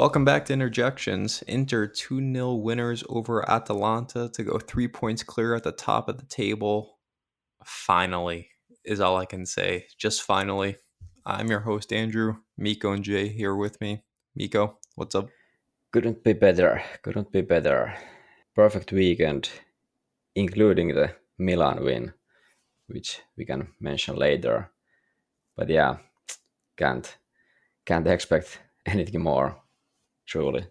Welcome back to Interjections. Inter 2-0 winners over Atalanta to go 3 points clear at the top of the table. Finally, is all I can say. Just finally. I'm your host, Andrew. Mikko and Jay here with me. Mikko, what's up? Couldn't be better. Couldn't be better. Perfect weekend, including the Milan win, which we can mention later. But yeah, can't can't expect anything more. Truly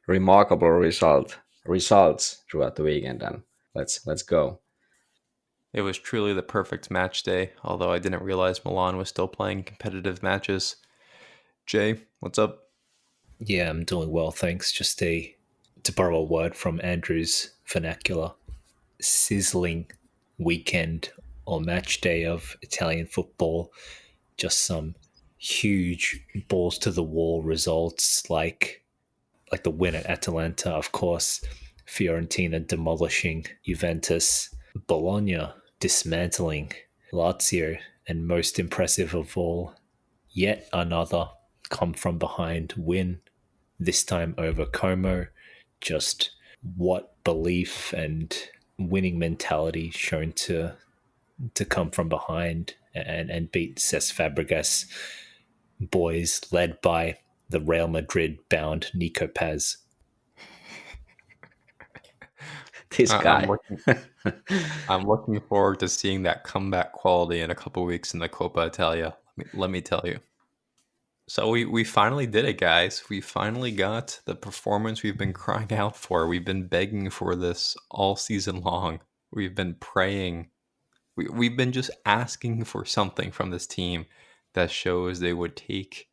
remarkable results throughout the weekend, and let's go. It was truly the perfect match day, although I didn't realize Milan was still playing competitive matches. Jay, what's up? Yeah, I'm doing well, thanks. Just to borrow a word from Andrew's vernacular, sizzling weekend or match day of Italian football. Just some huge balls to the wall results like the win at Atalanta, of course, Fiorentina demolishing Juventus, Bologna dismantling Lazio, and most impressive of all, yet another come from behind win, this time over Como. Just what belief and winning mentality shown to come from behind and beat Cesc Fabregas boys led by the Real Madrid bound Nico Paz. This I'm guy. looking, I'm looking forward to seeing that comeback quality in a couple weeks in the Coppa Italia. Let me tell you. So we finally did it, guys. We finally got the performance we've been crying out for. We've been begging for this all season long. We've been praying. We've been just asking for something from this team that shows they would take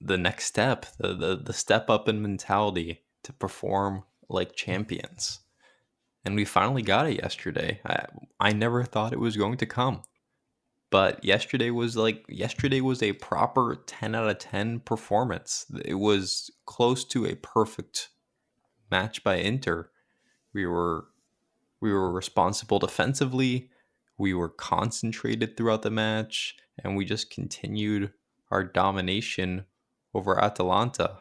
the next step, the step up in mentality to perform like champions. And we finally got it yesterday. I never thought it was going to come. But yesterday was a proper 10 out of 10 performance. It was close to a perfect match by Inter. We were we were responsible defensively. We were concentrated throughout the match, and we just continued our domination over Atalanta.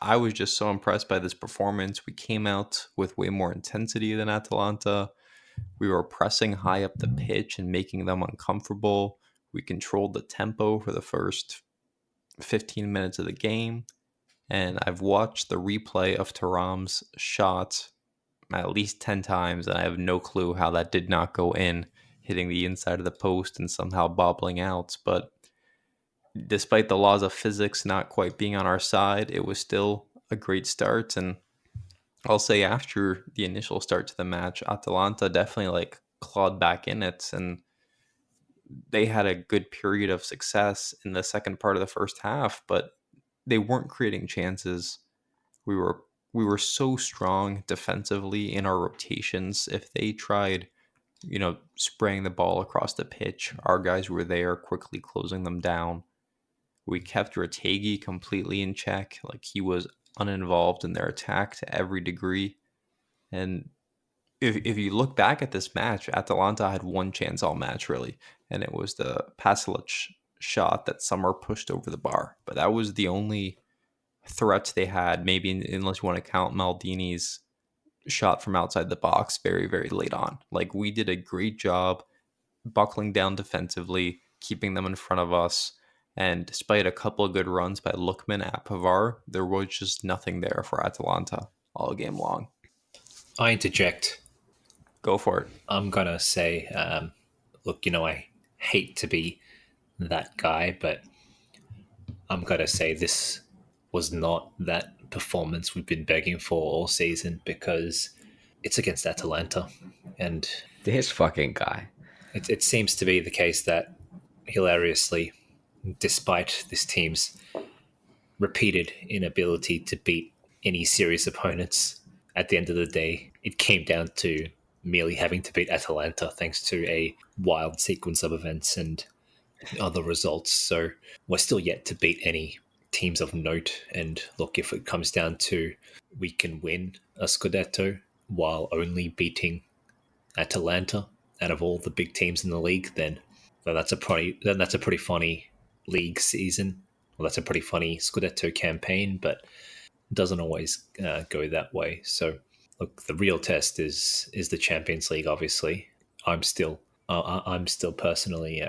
I was just so impressed by this performance. We came out with way more intensity than Atalanta. We were pressing high up the pitch and making them uncomfortable. We controlled the tempo for the first 15 minutes of the game. And I've watched the replay of Thuram's shot at least 10 times, and I have no clue how that did not go in, hitting the inside of the post and somehow bobbling out. But despite the laws of physics not quite being on our side, it was still a great start. And I'll say after the initial start to the match, Atalanta definitely clawed back in it, and they had a good period of success in the second part of the first half, but they weren't creating chances. We were so strong defensively in our rotations. If they tried, spraying the ball across the pitch, our guys were there quickly closing them down. We kept Rategi completely in check, like he was uninvolved in their attack to every degree. And if you look back at this match, Atalanta had one chance all match, really, and it was the Pasalic shot that Summer pushed over the bar. But that was the only threat they had, maybe unless you want to count Maldini's shot from outside the box very, very late on. Like, we did a great job buckling down defensively, keeping them in front of us. And despite a couple of good runs by Lookman at Pavar, there was just nothing there for Atalanta all game long. I interject. Go for it. I'm going to say, look, I hate to be that guy, but I'm going to say this was not that performance we've been begging for all season, because it's against Atalanta. And This fucking guy. it seems to be the case that, hilariously, despite this team's repeated inability to beat any serious opponents, at the end of the day, it came down to merely having to beat Atalanta thanks to a wild sequence of events and other results. So we're still yet to beat any teams of note. And look, if it comes down to we can win a Scudetto while only beating Atalanta out of all the big teams in the league, then that's a pretty funny league season. Well, that's a pretty funny Scudetto campaign. But doesn't always go that way. So, look, the real test is the Champions League. Obviously, I'm still personally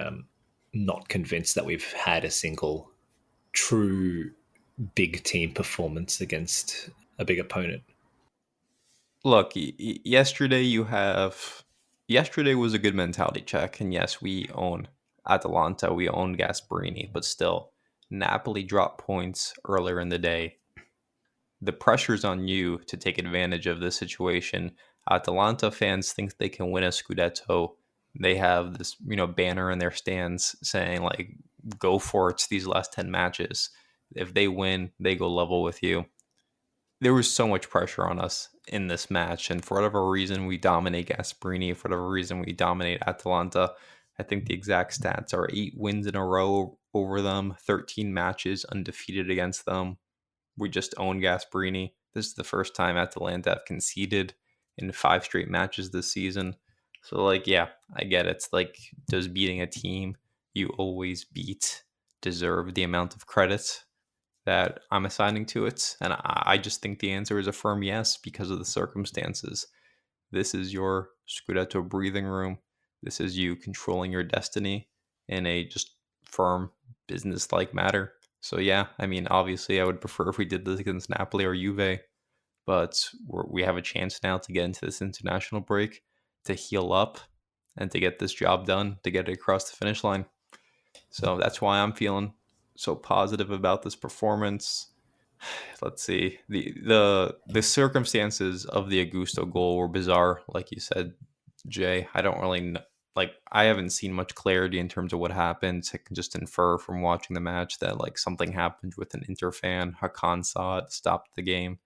not convinced that we've had a single true big team performance against a big opponent. Look, yesterday was a good mentality check, and yes, we own Atalanta, we own Gasperini, but still, Napoli dropped points earlier in the day. The pressure's on you to take advantage of this situation. Atalanta fans think they can win a Scudetto. They have this, banner in their stands saying like, "Go for it!" These last 10 matches. If they win, they go level with you. There was so much pressure on us in this match, and for whatever reason, we dominate Gasperini. For whatever reason, we dominate Atalanta. I think the exact stats are 8 wins in a row over them, 13 matches undefeated against them. We just own Gasperini. This is the first time Atalanta have conceded in 5 straight matches this season. So, like, yeah, I get it. It's like, does beating a team you always beat deserve the amount of credit that I'm assigning to it? And I just think the answer is a firm yes because of the circumstances. This is your Scudetto breathing room. This is you controlling your destiny in a just firm business-like matter. So yeah, I mean, obviously, I would prefer if we did this against Napoli or Juve, but we have a chance now to get into this international break, to heal up, and to get this job done, to get it across the finish line. So that's why I'm feeling so positive about this performance. Let's see. The circumstances of the Augusto goal were bizarre, like you said, Jay. I don't really know. Like, I haven't seen much clarity in terms of what happened. I can just infer from watching the match that like something happened with an Inter fan. Hakan saw it, stopped the game,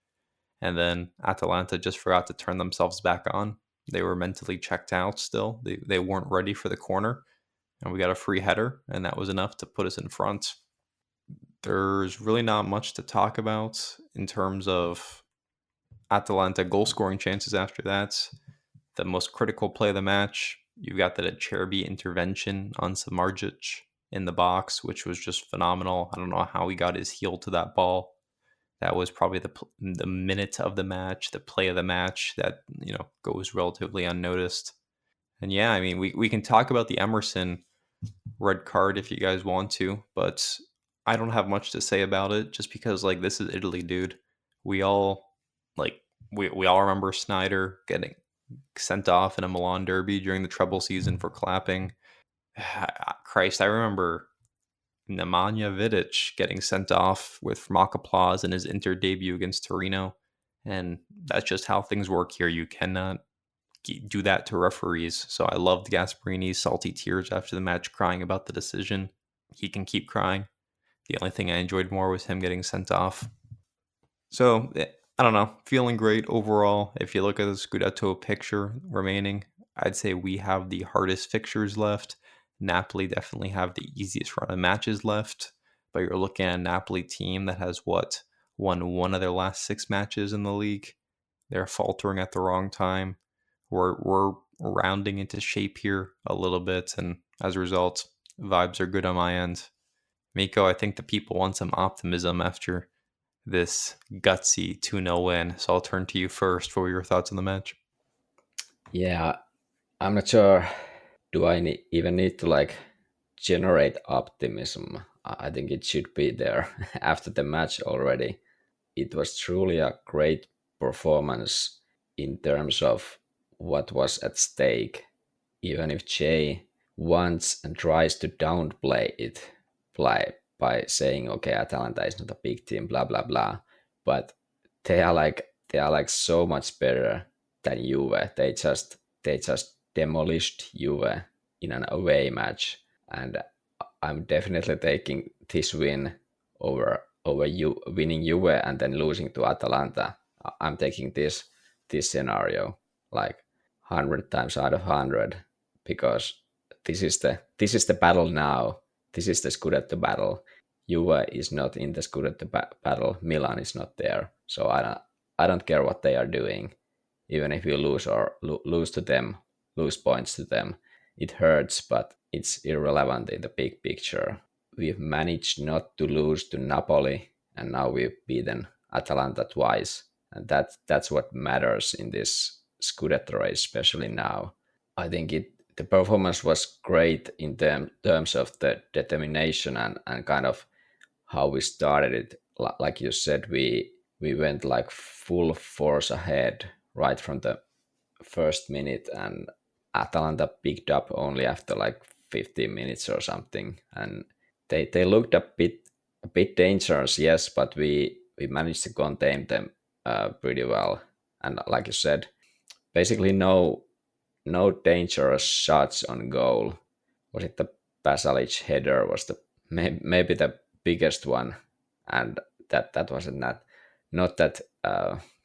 and then Atalanta just forgot to turn themselves back on. They were mentally checked out still. They weren't ready for the corner, and we got a free header, and that was enough to put us in front. There's really not much to talk about in terms of Atalanta goal scoring chances after that. The most critical play of the match, you got that Cherby intervention on Samardzic in the box, which was just phenomenal. I don't know how he got his heel to that ball. That was probably the minute of the match, the play of the match that goes relatively unnoticed. And yeah, I mean, we can talk about the Emerson red card if you guys want to, but I don't have much to say about it just because like this is Italy, dude. We all like we all remember Snyder getting sent off in a Milan derby during the treble season for clapping. Christ, I remember Nemanja Vidic getting sent off with mock applause in his Inter debut against Torino. And that's just how things work here. You cannot do that to referees. So I loved Gasperini's salty tears after the match crying about the decision. He can keep crying. The only thing I enjoyed more was him getting sent off. So I don't know, feeling great overall. If you look at the Scudetto picture remaining, I'd say we have the hardest fixtures left. Napoli definitely have the easiest run of matches left, but you're looking at a Napoli team that has won one of their last 6 matches in the league. They're faltering at the wrong time. We're rounding into shape here a little bit, and as a result, vibes are good on my end. Mikko, I think the people want some optimism after this gutsy 2-0 win. So I'll turn to you first. What were your thoughts on the match? Yeah, I'm not sure. Do I even need to like generate optimism? I think it should be there after the match already. It was truly a great performance in terms of what was at stake. Even if Jay wants and tries to downplay it by saying, okay, Atalanta is not a big team, blah blah blah. But they are like so much better than Juve. They just demolished Juve in an away match, and I'm definitely taking this win over you winning Juve and then losing to Atalanta. I'm taking this scenario like 100 times out of 100 because this is the battle now. This is the Scudetto battle. Juve is not in the Scudetto battle. Milan is not there. So I don't care what they are doing. Even if you lose or lose to them, lose points to them, it hurts, but it's irrelevant in the big picture. We've managed not to lose to Napoli, and now we've beaten Atalanta twice, and that's what matters in this Scudetto race, especially now. I think the performance was great in terms of the determination and kind of how we started it. Like you said, we went like full force ahead right from the first minute, and Atalanta picked up only after like 15 minutes or something, and they looked a bit dangerous, yes, but we managed to contain them pretty well. And like you said, basically no dangerous shots on goal. Was it the Pasalic header? Was the maybe the biggest one, and that wasn't not that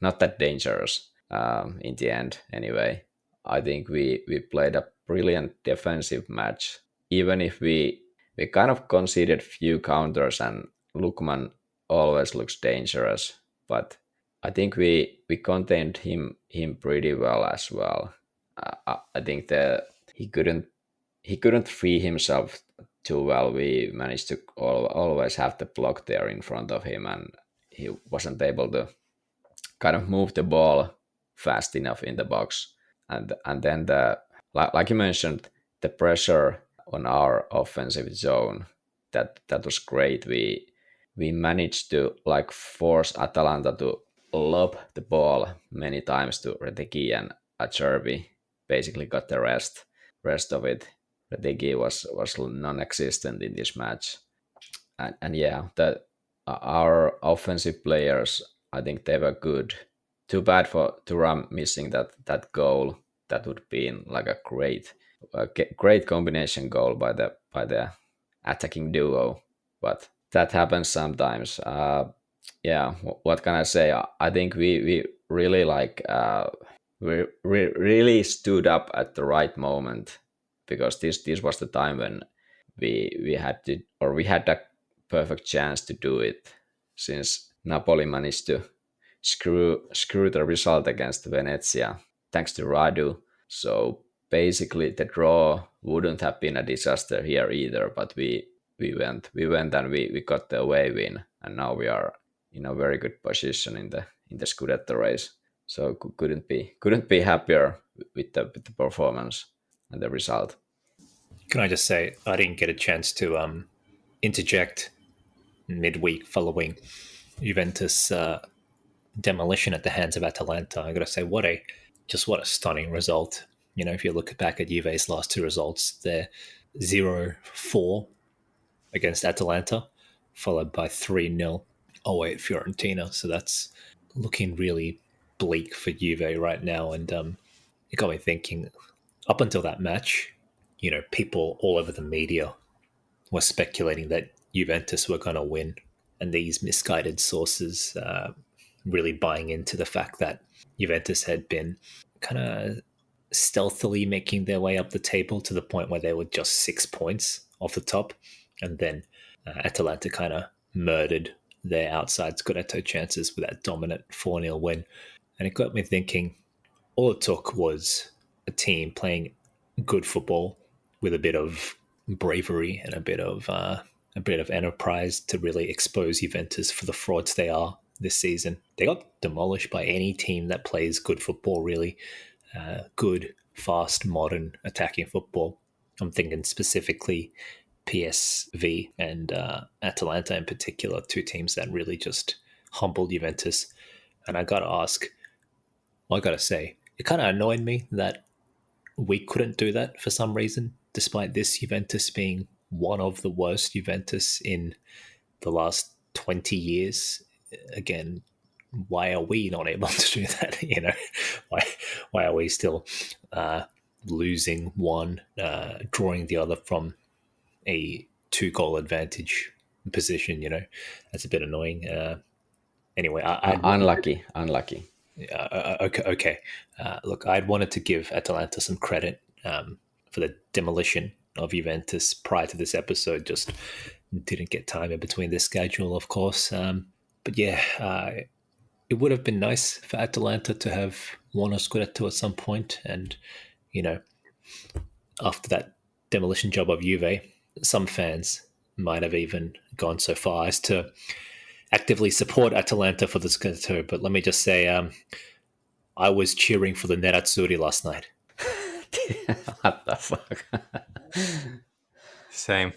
not that dangerous in the end. Anyway, I think we played a brilliant defensive match, even if we kind of conceded few counters, and Lukman always looks dangerous, but I think we contained him pretty well as well. I think that he couldn't free himself too well. We managed to always have the block there in front of him, and he wasn't able to kind of move the ball fast enough in the box. And then like you mentioned, the pressure on our offensive zone, that was great. We managed to like force Atalanta to lob the ball many times to Retegui, and Acerbi basically got the rest of it. Retegui was non-existent in this match, and yeah, that our offensive players, I think they were good. Too bad for Thuram missing that goal. That would be in like great combination goal by the attacking duo, but that happens sometimes. Yeah, what can I say? I think we really like we really stood up at the right moment, because this was the time when we had to, or we had a perfect chance to do it, since Napoli managed to screw the result against Venezia thanks to Radu. So basically the draw wouldn't have been a disaster here either, but we went and we got the away win, and now we are in a very good position in the Scudetto race. So couldn't be happier with the performance and the result. Can I just say, I didn't get a chance to interject midweek following Juventus demolition at the hands of Atalanta. I got to say, what a stunning result. You know, if you look back at Juve's last two results, they're 0-4 against Atalanta, followed by 3-0 away at Fiorentina. So that's looking really bleak for Juve right now. And it got me thinking, up until that match, you know, people all over the media were speculating that Juventus were going to win. And these misguided sources really buying into the fact that Juventus had been kind of stealthily making their way up the table to the point where they were just 6 points off the top. And then Atalanta kind of murdered their outside Scudetto chances with that dominant 4-0 win. And it got me thinking, all it took was a team playing good football with a bit of bravery and a bit of enterprise to really expose Juventus for the frauds they are this season. They got demolished by any team that plays good football, really. Good, fast, modern attacking football. I'm thinking specifically PSV and Atalanta in particular, two teams that really just humbled Juventus. And I got to say, it kind of annoyed me that we couldn't do that for some reason, despite this Juventus being one of the worst Juventus in the last 20 years. Again, why are we not able to do that? You know, why are we still losing one, drawing the other from a 2-goal advantage position? You know, that's a bit annoying. Anyway, Unlucky. Okay. Look, I'd wanted to give Atalanta some credit for the demolition of Juventus prior to this episode. Just didn't get time in between this schedule, of course. But yeah, it would have been nice for Atalanta to have won a Scudetto at some point. And, you know, after that demolition job of Juve, some fans might have even gone so far as to actively support Atalanta for the Scudetto, but let me just say, I was cheering for the NERAZZURRI last night. What the fuck? Same.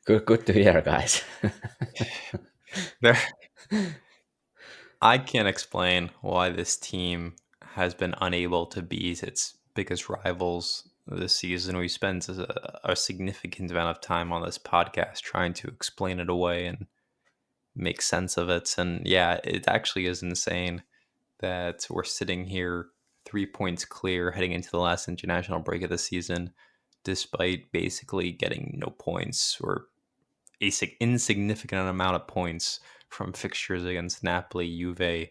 Good to hear, guys. There, I can't explain why this team has been unable to beat its biggest rivals this season. We spent a significant amount of time on this podcast trying to explain it away and make sense of it. And yeah, it actually is insane that we're sitting here 3 points clear heading into the last international break of the season, despite basically getting no points or a insignificant amount of points from fixtures against Napoli, Juve,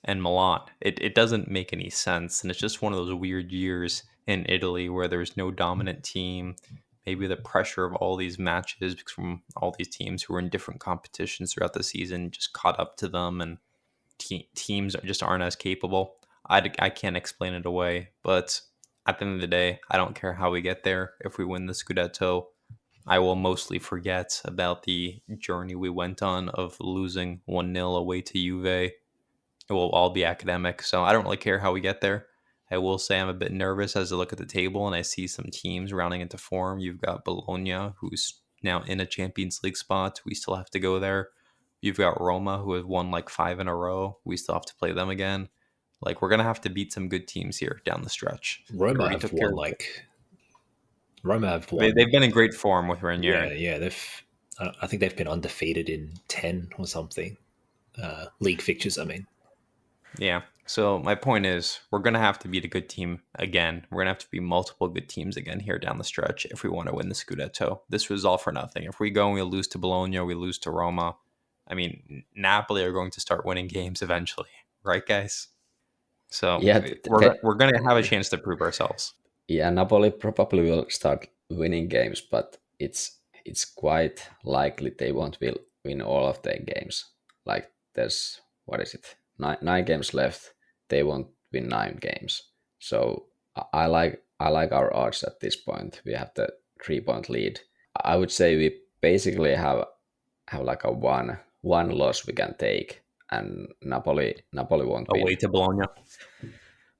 and Milan. It doesn't make any sense, and it's just one of those weird years in Italy where there's no dominant team. Maybe the pressure of all these matches from all these teams who were in different competitions throughout the season just caught up to them, and teams just aren't as capable. I can't explain it away, but at the end of the day, I don't care how we get there. If we win the Scudetto, I will mostly forget about the journey we went on of losing 1-0 away to Juve. It will all be academic, so I don't really care how we get there. I will say I'm a bit nervous as I look at the table and I see some teams rounding into form. You've got Bologna, who's now in a Champions League spot. We still have to go there. You've got Roma, who has won like 5 in a row. We still have to play them again. Like, we're going to have to beat some good teams here down the stretch. Roma have won. They've been in great form with Ranieri. Yeah. I think they've been undefeated in 10 or something. League fixtures, I mean. Yeah. So my point is, we're going to have to beat a good team again. We're going to have to beat multiple good teams again here down the stretch if we want to win the Scudetto. This was all for nothing. If we go and we lose to Bologna, we lose to Roma. I mean, Napoli are going to start winning games eventually. Right, guys? So Yeah, we're going to have a chance to prove ourselves. Yeah, Napoli probably will start winning games, but it's quite likely they won't win all of their games. Like there's, what is it, nine games left. They won't win 9 games. So I like our odds at this point. We have the 3-point lead. I would say we basically have like a one loss we can take, and Napoli won't win. Away to Bologna.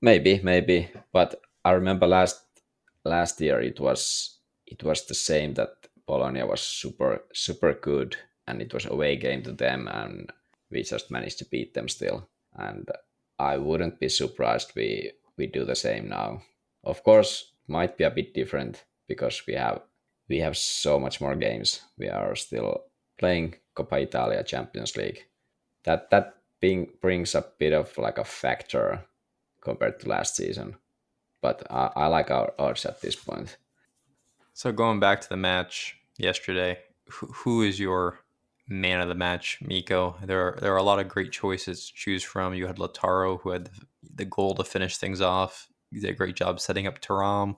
Maybe, but I remember last year it was the same, that Bologna was super good, and it was away game to them, and we just managed to beat them still. And I wouldn't be surprised we do the same now. Of course, might be a bit different because we have so much more games. We are still playing Coppa Italia, Champions League. That brings a bit of like a factor compared to last season. But I like our odds at this point. So going back to the match yesterday, who is your man of the match, Mikko? There are a lot of great choices to choose from. You had Lautaro, who had the goal to finish things off. He did a great job setting up Thuram.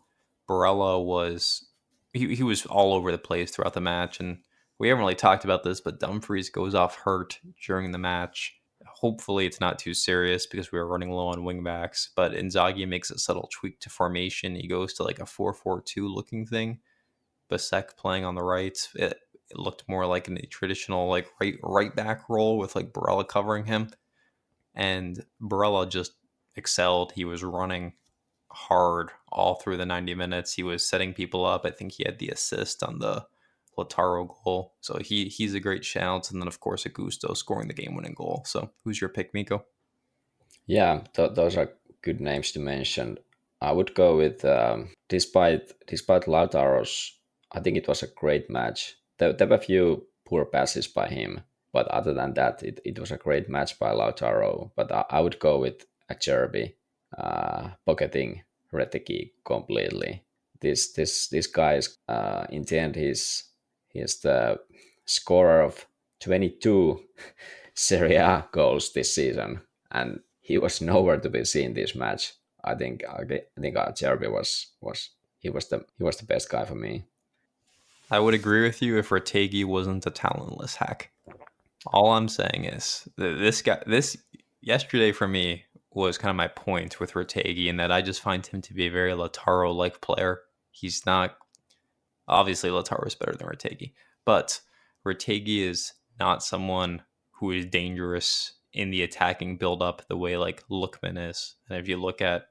Barella was he was all over the place throughout the match, and we haven't really talked about this, but Dumfries goes off hurt during the match. Hopefully it's not too serious because we were running low on wingbacks, but Inzaghi makes a subtle tweak to formation. He goes to like a 4-4-2 looking thing. Basek playing on the right. It looked more like a traditional like right back role with like Barella covering him. And Barella just excelled. He was running hard all through the 90 minutes. He was setting people up. I think he had the assist on the Lautaro goal. So he's a great shout. And then, of course, Augusto scoring the game-winning goal. So who's your pick, Mikko? Yeah, those are good names to mention. I would go with, despite Lautaro's, I think it was a great match. There were a few poor passes by him, but other than that, it was a great match by Lautaro. But I would go with Acerbi, pocketing Retecky completely. This guy is, in the end, he's the scorer of 22 Serie A goals this season, and he was nowhere to be seen this match. I think Acerbi was the best guy for me. I would agree with you if Retegui wasn't a talentless hack. All I'm saying is this yesterday for me was kind of my point with Retegui, in that I just find him to be a very Lautaro-like player. He's not, obviously Lautaro is better than Retegui, but Retegui is not someone who is dangerous in the attacking build-up the way like Lookman is. And if you look at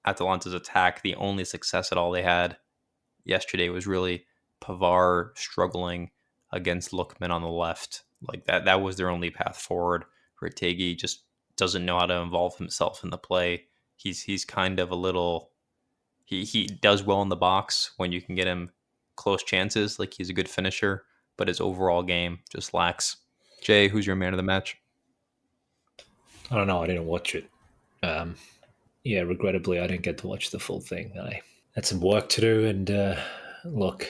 Atalanta's attack, the only success at all they had yesterday was really Pavard struggling against Lookman on the left. Like that was their only path forward. Retegui just doesn't know how to involve himself in the play. He's kind of a little he does well in the box when you can get him close chances. Like he's a good finisher, but his overall game just lacks. Jay, who's your man of the match? I don't know. I didn't watch it. Yeah, regrettably, I didn't get to watch the full thing. I had some work to do, and look,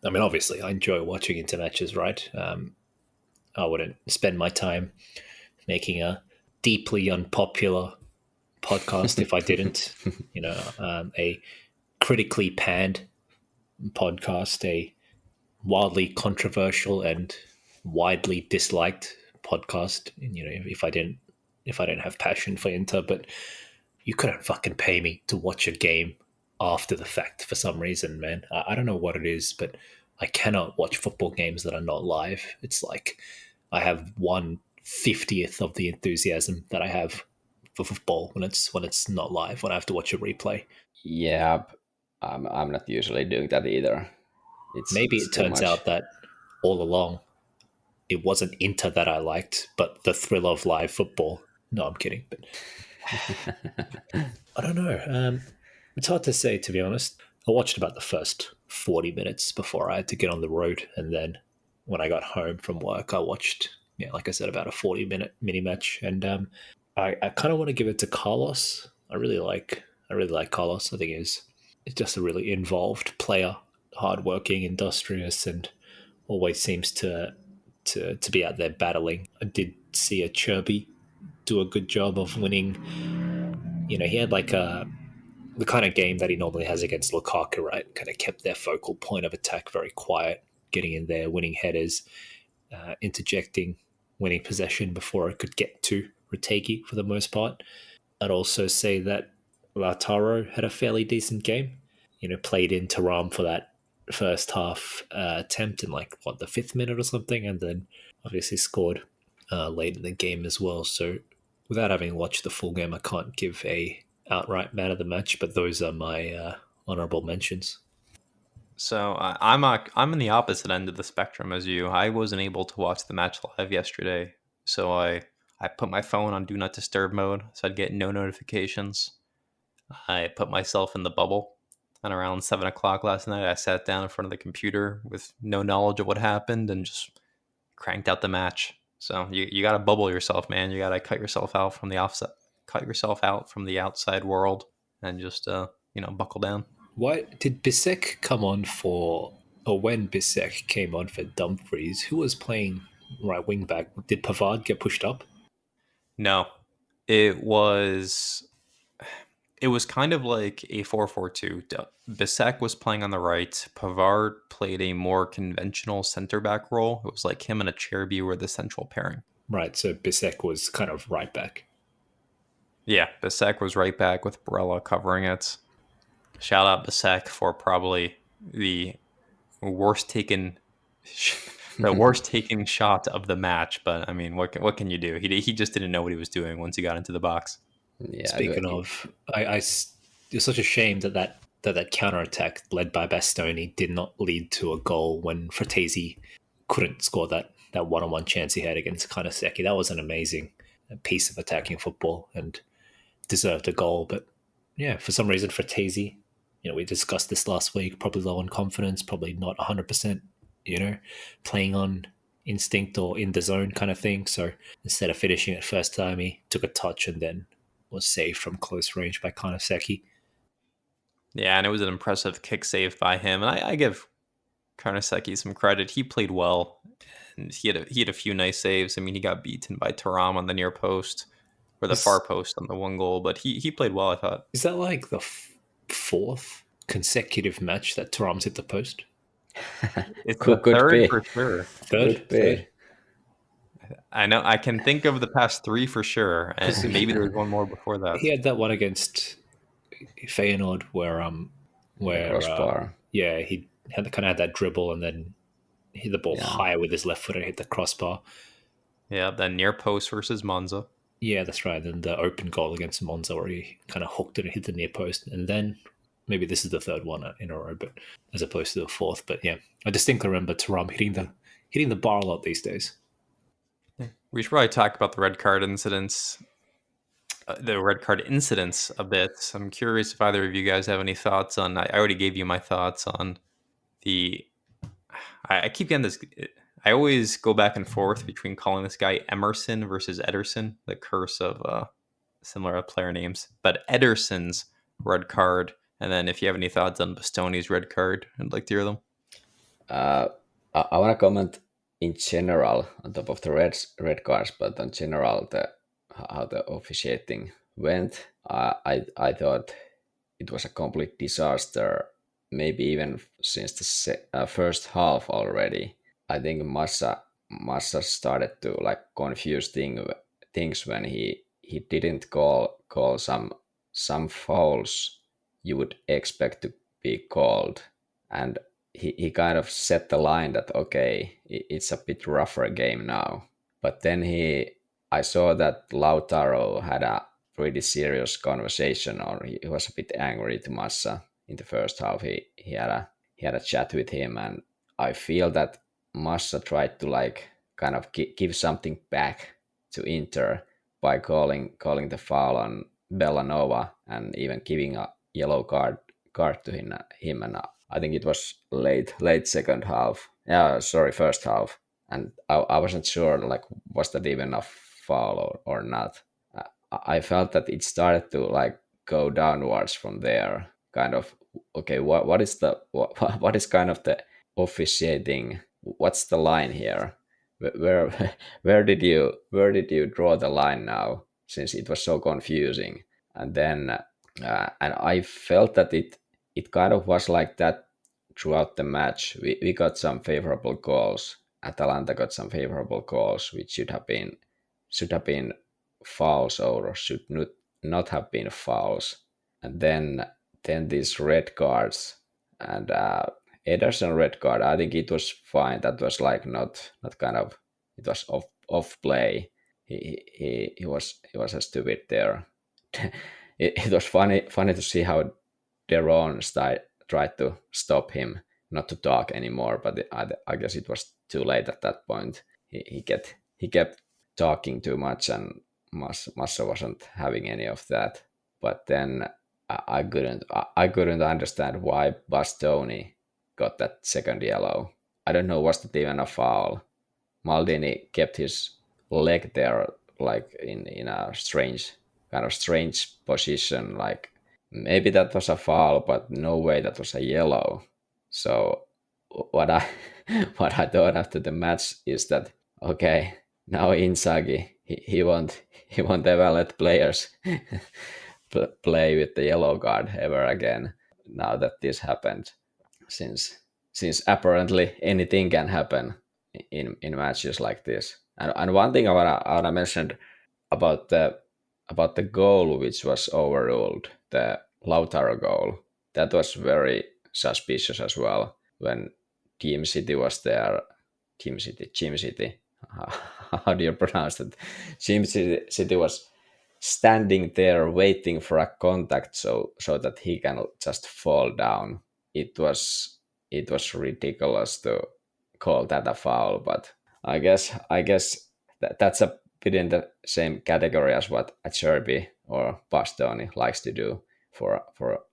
I mean, obviously, I enjoy watching into matches, right? I wouldn't spend my time making a deeply unpopular podcast if I didn't. A critically panned podcast, a wildly controversial and widely disliked podcast. If I didn't have passion for Inter, but you couldn't fucking pay me to watch a game after the fact for some reason, man. I don't know what it is, but I cannot watch football games that are not live. It's like I have 1/50th of the enthusiasm that I have for football when it's not live, when I have to watch a replay. Yeah, I'm not usually doing that either. Maybe it turns out that all along it wasn't Inter that I liked, but the thrill of live football. No, I'm kidding. But I don't know. It's hard to say, to be honest. I watched about the first 40 minutes before I had to get on the road. And then when I got home from work, I watched, like I said, about a 40-minute mini match. And I kind of want to give it to Carlos. I really like Carlos. I think he's just a really involved player, hardworking, industrious, and always seems to be out there battling. I did see a Cherby do a good job of winning. He had like the kind of game that he normally has against Lukaku, right? Kind of kept their focal point of attack very quiet, getting in there, winning headers, interjecting, winning possession before it could get to Retegui for the most part. I'd also say that Lautaro had a fairly decent game. Played in Thuram for that first half attempt in the 5th minute or something, and then obviously scored late in the game as well. So without having watched the full game, I can't give a outright man of the match, but those are my honorable mentions. So I'm in the opposite end of the spectrum as you. I wasn't able to watch the match live yesterday, so I put my phone on do not disturb mode, so I'd get no notifications. I put myself in the bubble, and around 7 o'clock last night, I sat down in front of the computer with no knowledge of what happened and just cranked out the match. So you got to bubble yourself, man. You got to cut yourself out from the outside world, and just buckle down. Why did Bisek come on for, or when Bisek came on for Dumfries, who was playing right wing back? Did Pavard get pushed up? No, it was kind of like a 4-4-2. Bisek was playing on the right. Pavard played a more conventional center back role. It was like him and Cherby were the central pairing. Right, so Bisek was kind of right back. Yeah, Bisek was right back with Barella covering it. Shout out Bisek for probably the worst taken shot of the match. But I mean, what can you do? He just didn't know what he was doing once he got into the box. Yeah, speaking of, it's such a shame that counter-attack led by Bastoni did not lead to a goal when Fratesi couldn't score that one-on-one chance he had against Kaneseki. That was an amazing piece of attacking football and deserved a goal. But yeah, for some reason, Fratesi, we discussed this last week, probably low on confidence, probably not 100%, playing on instinct or in the zone kind of thing. So instead of finishing it first time, he took a touch and then was saved from close range by Kaneseki. Yeah, and it was an impressive kick save by him. And I give Kaneseki some credit. He played well, and he had a few nice saves. I mean, he got beaten by Thuram on the near post or the far post on the one goal, but he played well, I thought. Is that like the fourth consecutive match that Thuram's hit the post? It's the third for sure. Third. I know. I can think of the past 3 for sure, and maybe there was one more before that. He had that one against Feyenoord where crossbar. He had that dribble and then hit the ball higher with his left foot and hit the crossbar. Yeah, then near post versus Monza. Yeah, that's right. Then the open goal against Monza where he kind of hooked it and hit the near post. And then maybe this is the third one in a row, but as opposed to the fourth. But yeah, I distinctly remember Thuram hitting the bar a lot these days. We should probably talk about the red card incidents. A bit. I'm curious if either of you guys have any thoughts on. I already gave you my thoughts on the. I keep getting this. I always go back and forth between calling this guy Emerson versus Ederson, the curse of similar player names. But Ederson's red card, and then if you have any thoughts on Bastoni's red card, I'd like to hear them. I want to comment in general on top of the red cards, but in general how the officiating went. I thought it was a complete disaster. Maybe even since the first half already. I think Massa started to like confuse things when he didn't call some fouls you would expect to be called, and he kind of set the line that okay, it's a bit rougher game now. But then I saw that Lautaro had a pretty serious conversation, or he was a bit angry to Massa in the first half. He had a chat with him, and I feel that Massa tried to like kind of give something back to Inter by calling the foul on Bellanova and even giving a yellow card to him. And I think it was late second half. Yeah, sorry, first half. And I wasn't sure like was that even a foul or not. I felt that it started to like go downwards from there. Kind of okay. What is kind of the officiating? What's the line here? Where where did you draw the line now? Since it was so confusing, and then and I felt that it kind of was like that throughout the match. We got some favorable calls. Atalanta got some favorable calls, which should have been fouls or should not have been fouls. And then these red cards and Ederson red card. I think it was fine. That was like not kind of, it was off play. He was a stupid there. It was funny to see how Deron tried to stop him not to talk anymore, but I guess it was too late at that point. He kept talking too much, and Massa wasn't having any of that. But then I couldn't understand why Bastoni got that second yellow. I don't know, was it even a foul? Maldini kept his leg there like in a strange position, like maybe that was a foul, but no way that was a yellow. So what I what I thought after the match is that okay, now Inzaghi he won't ever let players play with the yellow card ever again. Now that this happened, since apparently anything can happen in matches like this. And one thing I wanna mention about the goal which was overruled, the Lautaro goal, that was very suspicious as well. When Team City was there, Team City, how do you pronounce that? Team City was standing there waiting for a contact so that he can just fall down. It was ridiculous to call that a foul, but I guess that's a bit in the same category as what Acerbi or Bastoni likes to do for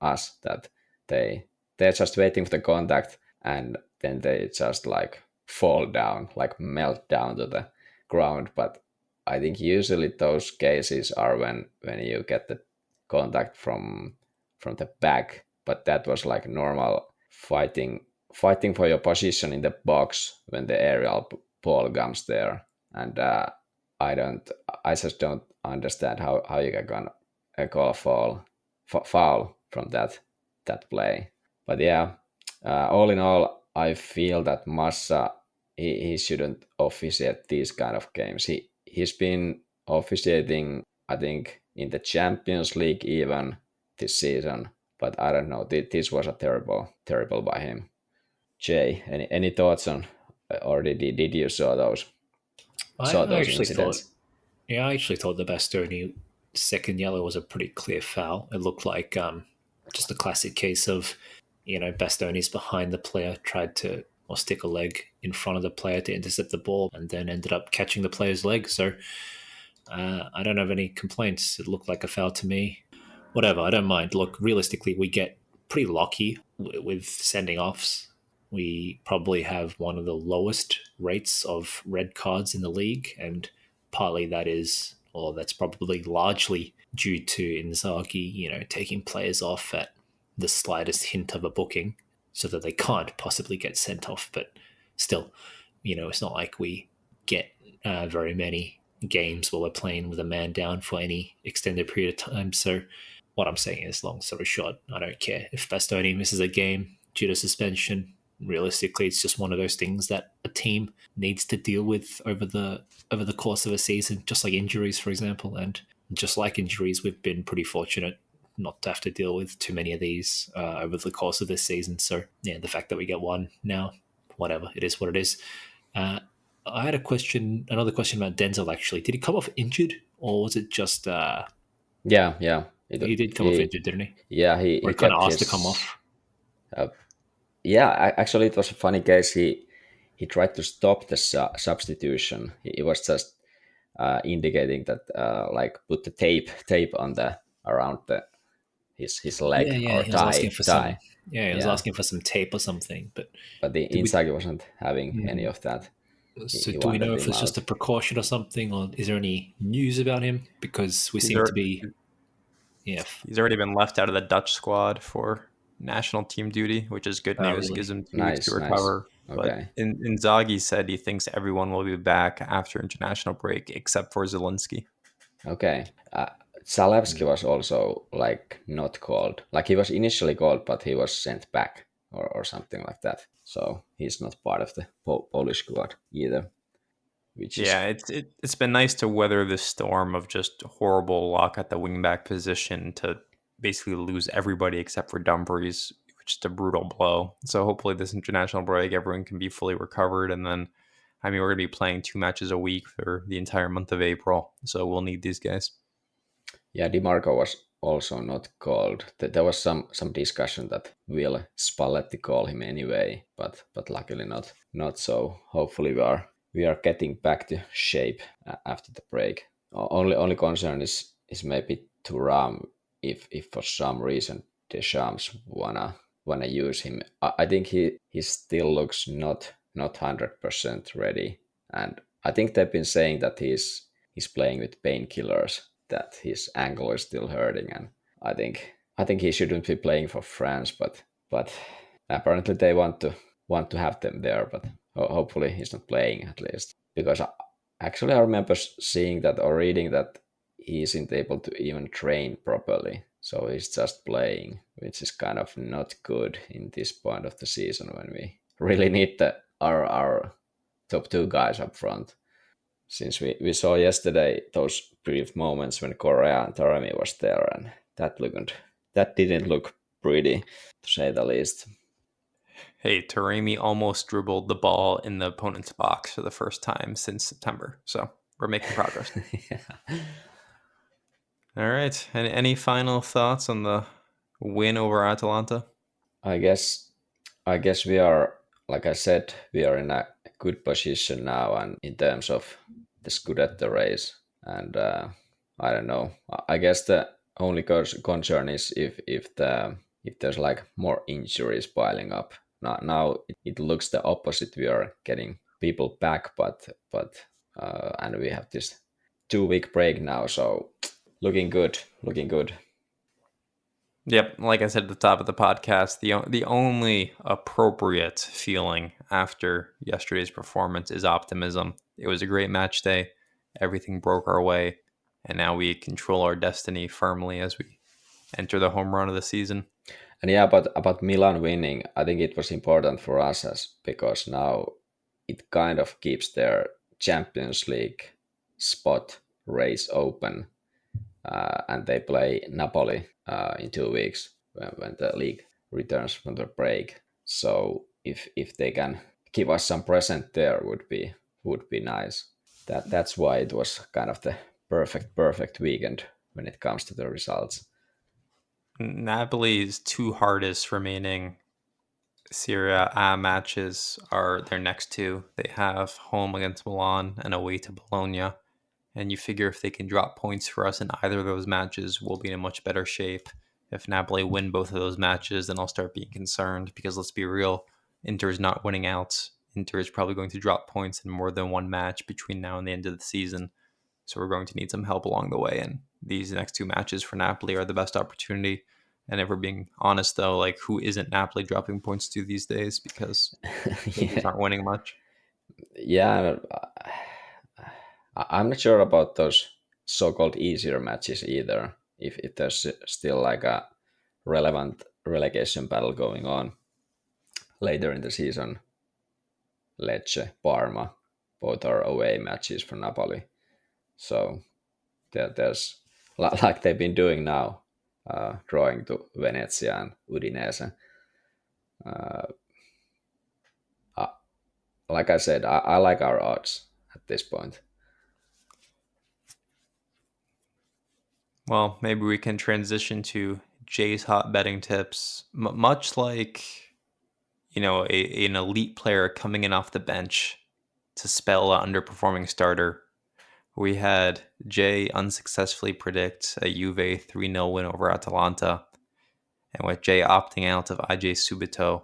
us, that they're just waiting for the contact and then they just like fall down, like melt down to the ground. But I think usually those cases are when you get the contact from the back, but that was like normal fighting for your position in the box when the aerial ball comes there. And I just don't understand how you can call a foul from that play. But yeah, all in all, I feel that Massa he shouldn't officiate these kind of games. He's been officiating, I think, in the Champions League even this season. But I don't know. This was a terrible by him. Jay, any thoughts on Or did you saw I those actually thought, incidents? yeah, I actually thought the Bastoni second yellow was a pretty clear foul. It looked like just a classic case of, Bastoni's behind the player, tried to or stick a leg in front of the player to intercept the ball, and then ended up catching the player's leg. So I don't have any complaints. It looked like a foul to me. Whatever, I don't mind. Look, realistically, we get pretty lucky with sending offs. We probably have one of the lowest rates of red cards in the league, and partly that is, or that's probably largely due to Inzaghi, taking players off at the slightest hint of a booking, so that they can't possibly get sent off. But still, it's not like we get very many games where we're playing with a man down for any extended period of time. So what I'm saying is, long story short, I don't care if Bastoni misses a game due to suspension. Realistically, it's just one of those things that a team needs to deal with over the course of a season, just like injuries, for example. And just like injuries, we've been pretty fortunate not to have to deal with too many of these over the course of this season. So yeah, the fact that we get one now, whatever, it is what it is. I had another question about Denzel. Actually, did he come off injured, or was it just Yeah. he did come off injured, didn't he? Yeah, Or he he kind of kept asked to come his. off. Uh, yeah, actually, it was a funny case. He tried to stop the substitution. He was just indicating that like put the tape on the around his Yeah, leg yeah. or He was asking tie for tie. some. Yeah, he was Yeah, asking for some tape or something. But but the did we? Inzaghi wasn't having any of that. So He do we know wanted if him it's just out. a precaution or something, or is there any news about him? Because we He's, seem to ar- be. Yeah. he's already been left out of the Dutch squad for national team duty, which is good Oh, news. really? Gives him 2 weeks to Nice. recover. But Okay. Inzaghi said he thinks everyone will be back after international break except for Zelensky. Okay. Zalewski was also like not called. Like he was initially called, but he was sent back or something like that. So he's not part of the Polish squad either, which is Yeah, it's been nice to weather this storm of just horrible luck at the wingback position to basically lose everybody except for Dumfries, which is a brutal blow. So hopefully this international break, everyone can be fully recovered, and then I mean we're gonna be playing 2 matches a week for the entire month of April, so we'll need these guys. yeah. Dimarco was also not called. There was some discussion that will Spalletti call him anyway, but luckily not so. Hopefully we are getting back to shape after the break. Only concern is maybe Thuram if for some reason Deschamps wanna use him. I think he still looks not 100% ready, and I think they've been saying that he's playing with painkillers, that his ankle is still hurting, and I think he shouldn't be playing for France, but apparently they want to have them there, but hopefully he's not playing at least because actually I remember seeing that or reading that he isn't able to even train properly, so he's just playing, which is kind of not good in this point of the season when we really need our top two guys up front. Since we saw yesterday those brief moments when Korea and Taremi was there, and that didn't look pretty, to say the least. Hey, Taremi almost dribbled the ball in the opponent's box for the first time since September, so we're making progress. Yeah. All right, and any final thoughts on the win over Atalanta? I guess we are, like I said, we are in a good position now, and in terms of the Scudetto race, and I don't know. I guess the only concern is if there's like more injuries piling up. Now it looks the opposite. We are getting people back, but and we have this 2 week break now, so looking good, looking good. Yep, like I said at the top of the podcast, the only appropriate feeling after yesterday's performance is optimism. It was a great match day. Everything broke our way, and now we control our destiny firmly as we enter the home run of the season. And yeah, but about Milan winning, I think it was important for us as because now it kind of keeps their Champions League spot race open, and they play Napoli in 2 weeks when the league returns from the break. So if they can give us some present there would be nice. That's why it was kind of the perfect weekend when it comes to the results. Napoli's two hardest remaining Serie A matches are their next two. They have home against Milan and away to Bologna. And you figure if they can drop points for us in either of those matches, we'll be in a much better shape. If Napoli win both of those matches, then I'll start being concerned because let's be real, Inter's not winning out. Inter is probably going to drop points in more than one match between now and the end of the season. So we're going to need some help along the way. And these next two matches for Napoli are the best opportunity. And if we're being honest, though, like who isn't Napoli dropping points to these days because they just aren't winning much? Yeah, I'm not sure about those so-called easier matches either. If there's still like a relevant relegation battle going on later in the season, Lecce, Parma, both are away matches for Napoli. So there's like they've been doing now, drawing to Venezia and Udinese. Like I said, I like our odds at this point. Well, maybe we can transition to Jay's hot betting tips. Much like, an elite player coming in off the bench to spell an underperforming starter. We had Jay unsuccessfully predict a Juve 3-0 win over Atalanta. And with Jay opting out of IJ Subito,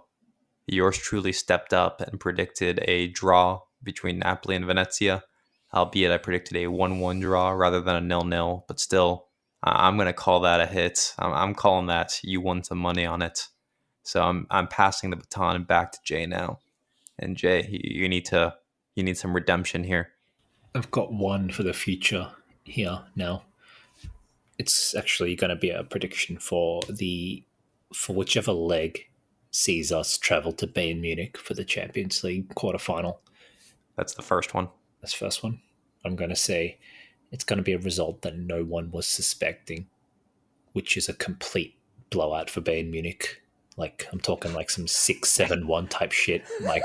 yours truly stepped up and predicted a draw between Napoli and Venezia, albeit I predicted a 1-1 draw rather than a 0-0, but still, I'm going to call that a hit. I'm calling that you won some money on it. So I'm passing the baton back to Jay now. And Jay, you need some redemption here. I've got one for the future here now. It's actually going to be a prediction for whichever leg sees us travel to Bayern Munich for the Champions League quarterfinal. That's the first one. That's the first one. I'm going to say it's going to be a result that no one was suspecting, which is a complete blowout for Bayern Munich. Like I'm talking like some 6-7-1 type shit. Like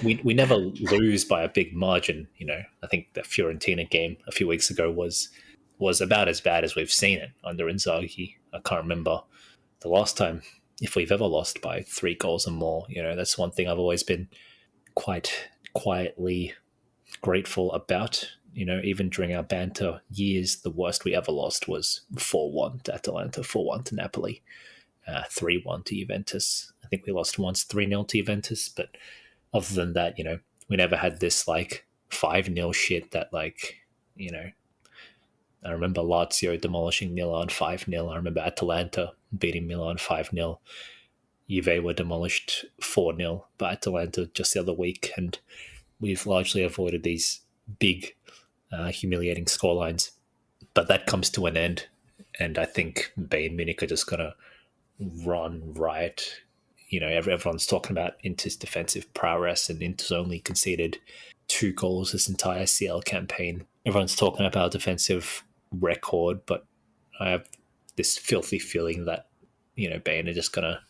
we never lose by a big margin. I think the Fiorentina game a few weeks ago was about as bad as we've seen it under Inzaghi. I can't remember the last time if we've ever lost by 3 goals or more. That's one thing I've always been quite quietly grateful about. Even during our banter years, the worst we ever lost was 4-1 to Atalanta, 4-1 to Napoli, 3-1 to Juventus. I think we lost once 3-0 to Juventus, but other than that, we never had this like 5-0 shit that I remember Lazio demolishing Milan 5-0. I remember Atalanta beating Milan 5-0. Juve were demolished 4-0 by Atalanta just the other week, and we've largely avoided these big, humiliating scorelines. But that comes to an end, and I think Bayern Munich are just going to run riot. Everyone's talking about Inter's defensive prowess, and Inter's only conceded 2 goals this entire CL campaign. Everyone's talking about defensive record, but I have this filthy feeling that Bayern are just going to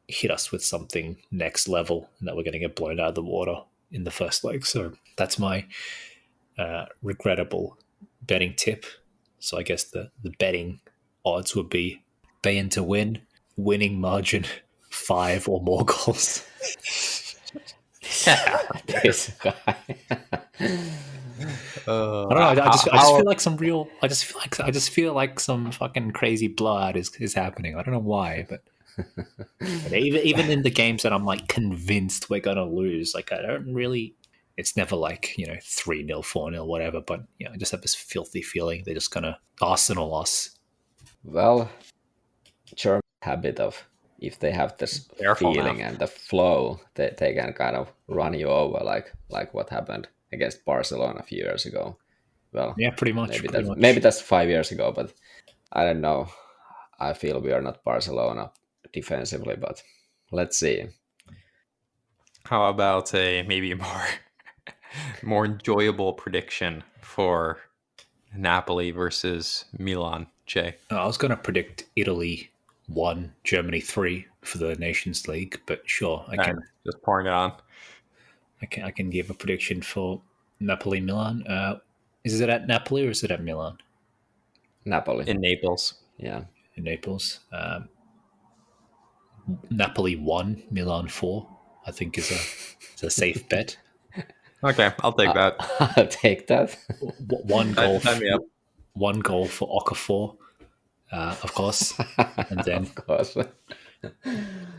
hit us with something next level, and that we're going to get blown out of the water in the first leg. So that's my regrettable betting tip. So I guess the betting odds would be Bayern to win, winning margin 5 or more goals. This guy. I don't know. I just feel like some real. I just feel like some fucking crazy blowout is happening. I don't know why, but even in the games that I'm like convinced we're gonna lose, like I don't really. It's never like 3-0, 4-0, whatever. But I just have this filthy feeling they're just gonna Arsenal us. Well, German habit of if they have this Careful feeling now. and the flow, they can kind of run you over like what happened against Barcelona a few years ago. Well, Yeah, pretty much. Maybe that's 5 years ago, but I don't know. I feel we are not Barcelona defensively, but let's see. How about a maybe more enjoyable prediction for Napoli versus Milan, Jay? I was gonna predict Italy 1, Germany 3 for the Nations League. But sure, I can just pouring it on. I can give a prediction for Napoli Milan. Is it at Napoli or is it at Milan? Napoli. In Naples. Yeah. In Naples. Napoli 1, Milan 4, I think is a safe bet. Okay, I'll take that. I'll take that. One goal, Sign me up. one goal for Okafor, of course, and then Of course.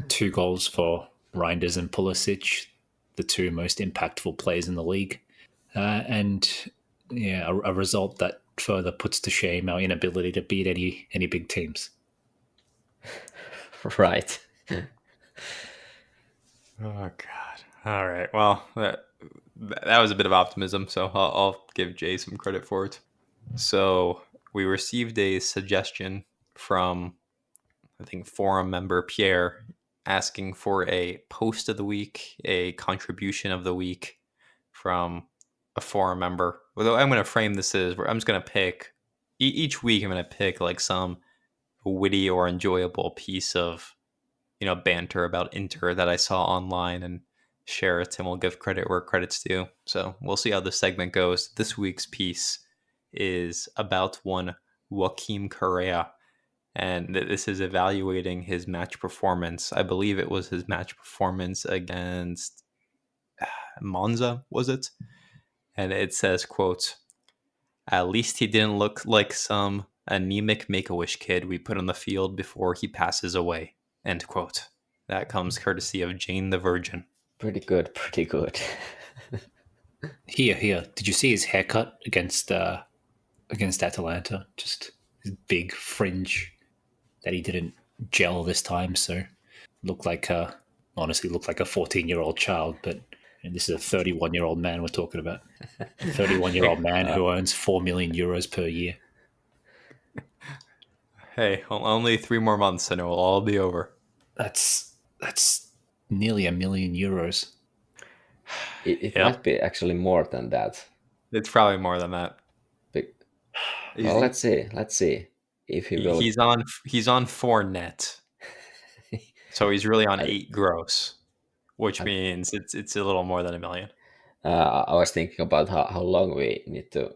2 goals for Reinders and Pulisic, the 2 most impactful players in the league, and yeah, a result that further puts to shame our inability to beat any big teams. Right. Oh God! All right. Well, that was a bit of optimism, so I'll give Jay some credit for it. So we received a suggestion from, I think, forum member Pierre asking for a post of the week, a contribution of the week from a forum member. Although I'm going to frame this as, I'm just going to pick each week. I'm going to pick like some witty or enjoyable piece of, banter about Inter that I saw online and share it, and we'll give credit where credit's due. So we'll see how this segment goes. This week's piece is about one Joaquim Correa, and this is evaluating his match performance. I believe it was his match performance against Monza, was it? And it says, quote, "At least he didn't look like some anemic Make-A-Wish kid we put on the field before he passes away." End quote. That comes courtesy of Jane the Virgin. Pretty good, pretty good. Here. Did you see his haircut against Atalanta? Just his big fringe that he didn't gel this time, so honestly looked like a 14-year-old child, but this is a 31-year-old man we're talking about. A 31-year-old man who earns 4 million euros per year. Hey, only 3 more months and it will all be over. That's nearly €1 million. It might be actually more than that. It's probably more than that. Well, let's see if he will. He's on 4 net, so he's really on 8 gross, which means it's a little more than $1 million. I was thinking about how long we need to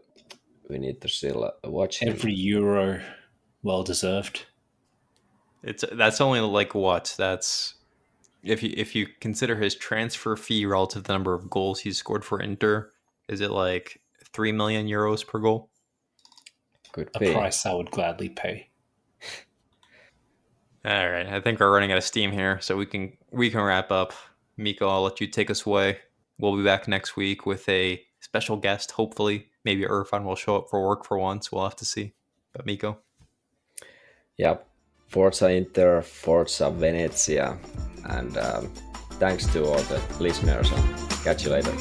still watch him. Every euro, well deserved. That's only like what? That's if you consider his transfer fee relative to the number of goals he's scored for Inter, is it like 3 million euros per goal? Could be a price I would gladly pay. All right, I think we're running out of steam here, so we can wrap up. Mikko, I'll let you take us away. We'll be back next week with a special guest. Hopefully, maybe Irfan will show up for work for once. We'll have to see. But Mikko, yeah, Forza Inter, Forza Venezia, and thanks to all the listeners, and catch you later.